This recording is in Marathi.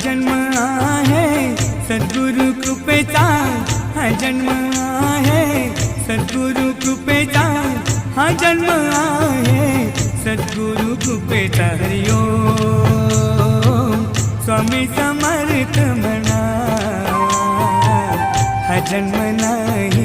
जन्म आहे सद्गुरु कृपेचा, हा जन्म आहे सद्गुरु कृपेचा, हा जन्म आहे सद्गुरु कृपेचा। हरि ओम स्वामी समर्थ म्हणा, हा जन्म नाही